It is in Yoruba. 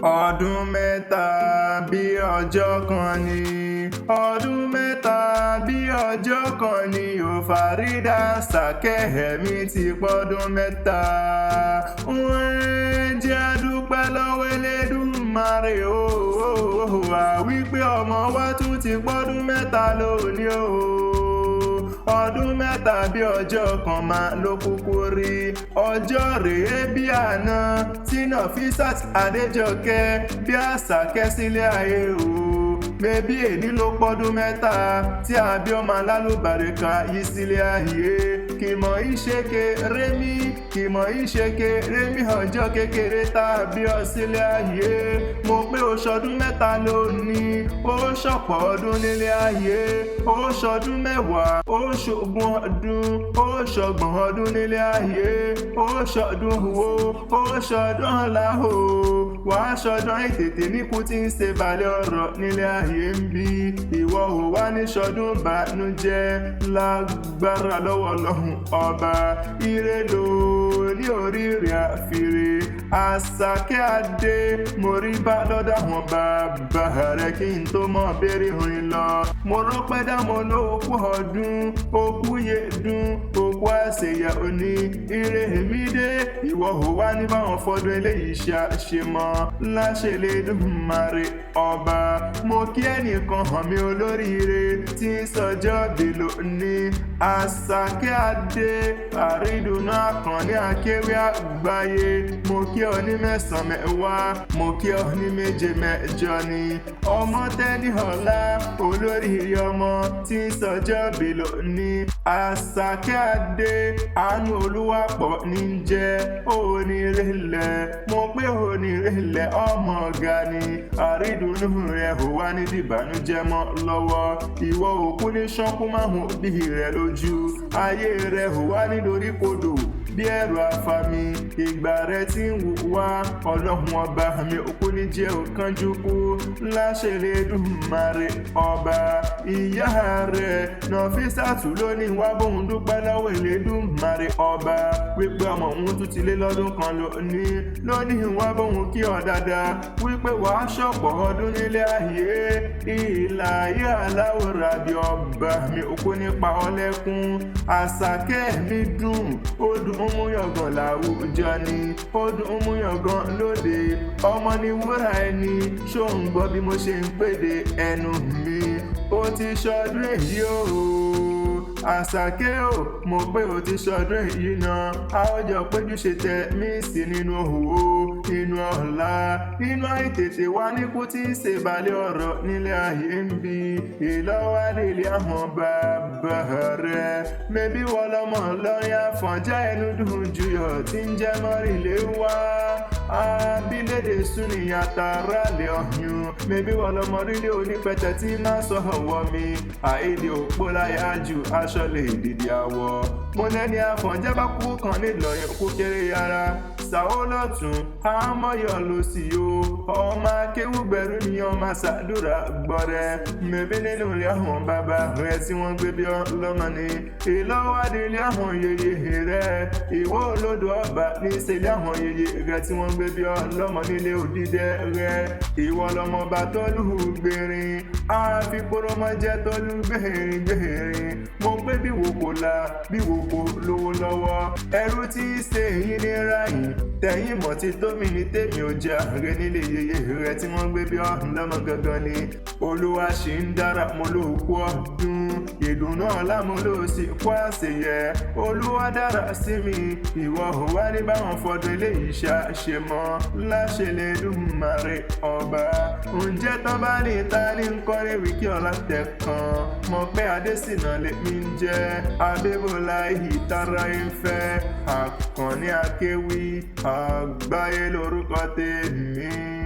ọdún mẹ́ta bí ọjọ́ kan ni ọdún mẹ́ta bí ọjọ́ kan ni ò Farida Sakẹ́mi ti pọ́dún mẹ́ta. Wọ́n jẹ́ dúpẹ́ lọ́wọ́ Elédùmarè wípé ọmọ wa tún ti pọ́dún mẹ́ta lónìí ọdún mẹ́ta bí ọjọ́ kan máa ló kúkú rí ọjọ́ rèé bí àná tí Nafisat Adéjọkẹ́ bí Àṣàkẹ́ sílé ayé bébí èní ló pọ́dún mẹ́ta tí àbí ọmọ alálùbáríkà yìí sílé ayé kì mọ̀ ìṣèké rémi kì mọ̀ ìṣèké rémi ọjọ́ kékeré tàbí ọ̀sílé ayé mo pé ó ṣọdún mẹ́ta lónìí ó ṣọ̀pọ̀ ọdún nílé ayé ó ṣọdún mẹ́wàá ó ṣogún ọdún ó ṣọgbọ̀n ọdún nílé ayé ó ṣọdún wo ó ṣọdún ọ̀la wàá ṣọdún ètètè níkù tí ń ṣe balẹ̀ ọ̀rọ̀ nílé ayé ń bí ìwọ ò wá ní ṣọdún bànújẹ́ lágbára lọ́wọ́ Ọlọ́run ọba ire lò ní oríire àfìrè Àṣàkẹ́ Adé mo rí bá lọ́dọ̀ àwọn bàbá rẹ̀ kí n tó mọ̀ béèrè orin lọ mo rọ́pẹ́ dámọ̀ lóòkú ọdún òkú yẹdùn òkú àṣeyà òní ire mi dé ìwọ ò wá ní báwọn fọdún eléyìí ṣe mọ́ láṣẹ Elédùmarè ọba mo kí ẹnìkan hàn mí olóríire tí ń sọjọ́ bí lónìí Àṣàkẹ́ Adé àrídùnnú Akanni Akewi Agbaye mo kí ọ ní mẹ́sàn-án mẹ́wàá mo kí ọ ní méje mẹ́jọ ni ọmọ tẹ́ni ọ̀la olóríire ọmọ tí ń sọjọ́ bí lónìí Àṣàkẹ́ Adé àánú Olúwapọ̀ ní jẹ́ onírèlẹ̀ mo pé onírèlẹ̀ ọmọ ọ̀gá ni àrídùnnú rẹ̀ ò wá ní dìbànújẹ́ mọ́ lọ́wọ́ ìwọ òkú ní ṣọ́kú máhùn bí rẹ̀ lójú ayé rẹ̀ ò wá ní dorí kodò bí ẹ̀rù àfàmì ìgbà rẹ̀ tí ń wù wá Ọlọ́run ọba mi òkú ní jẹ́ òkánjú kú láṣẹ Elédùmarè ọba ìyá rẹ̀ Nafisat lónìí wá bóun dúpẹ́ lọ́wọ́ Elédùmarè ọba wípé ọmọ òun tún ti lé lọ́dún kan lónìí wá bóun kí ọ dáadáa wípé wàá ṣọ̀pọ̀ ọdún nílé ayé ìlàyé aláwòrán bí ọba mi òkú nípa ọlẹ́kùn Àṣàkẹ́ mi dùn ó dùn mú yangàn láwùjọ ni ó dùn mú yangàn lóde ọmọ ni wúrà ẹni ṣó ń gbọ́ bí mo ṣe ń pèdè ẹnu mi ó ti ṣọdún èyí Àṣàkẹ́ mo pé o ti ṣọdún èyí náà a ó jọ péjú ṣe tẹ mí sí nínú òwò nínú ọ̀la nínú àìtètè wá níkú tí ń ṣe balẹ̀ ọ̀rọ̀ nílé ayé ń bí ìlọ́wọ́ nílé àwọn bàbá rẹ̀ mẹ́bí wọ́n lọ́mọ lọ́yà fọ̀njá ẹnu dùn juyọ̀ tí ń jẹ́ mọ́rìnlé wá abilédè súnìyàn tààrà lè ọ̀yún mẹ́bí wọ́n lọ́mọ rílé onípẹ̀tẹ̀ tí máa sọ ọ̀wọ́ mi àìdè òpó láyà jù aṣọ lè dìdì àwọ̀ mo lẹ́ni àfọ̀njá bá kú kan nílọ̀yìn kú kéré yára sàó lọ́tún àmọ́yọ̀ ló sì ọmọ akéwùgbẹ̀rù ni ọmọ ṣàdúrà gbọ́rẹ́ mẹ́bí nínú ilé àwọn bàbá rẹ̀ tí wọ́n gbé bí ọlọ́mọ ni ìlọ́wádìí ilé àwọn yeye rẹ̀ ìwọ olódò ọba ní ìṣẹ̀lẹ̀ àwọn yeye rẹ̀ tí wọ́n gbé bí ọlọ́mọ nílé òdìdẹ rẹ̀ ìwọ lọmọba tọ́lú gbèrin àfikúrọ́mọjẹ́ tọ́lú gbèrin mo pé bí wò kò la bí wò kò lówó lọ́wọ́ ẹrú tí í ṣe èyí ní ráyìn tẹ̀yìn mọ̀ tí tómi ní tèmi ò jẹ́ ààrẹ nílé yeye rẹ̀ tí wọ́n gbé bí ọlọ́mọ gangan ni Olúwa ṣì ń dára mo ló kú ọdún ìdùnnú ọ̀la mo ló sì kú àṣeyẹ Olúwa dára sí mi ìwọ ò wá ní báwọn fọdún eléyìí ṣe mọ́ láṣẹ Elédùmarè ọba ǹjẹ́ tán bá ní ta ní nkọ́rí wíkí ọ̀la tẹ̀kan mọ̀ pé Adésínà lèmi ń jẹ́ Abébọ́lá ìtara ìfẹ́ Akanni Akewi Agbaye lórúkọ tèmi.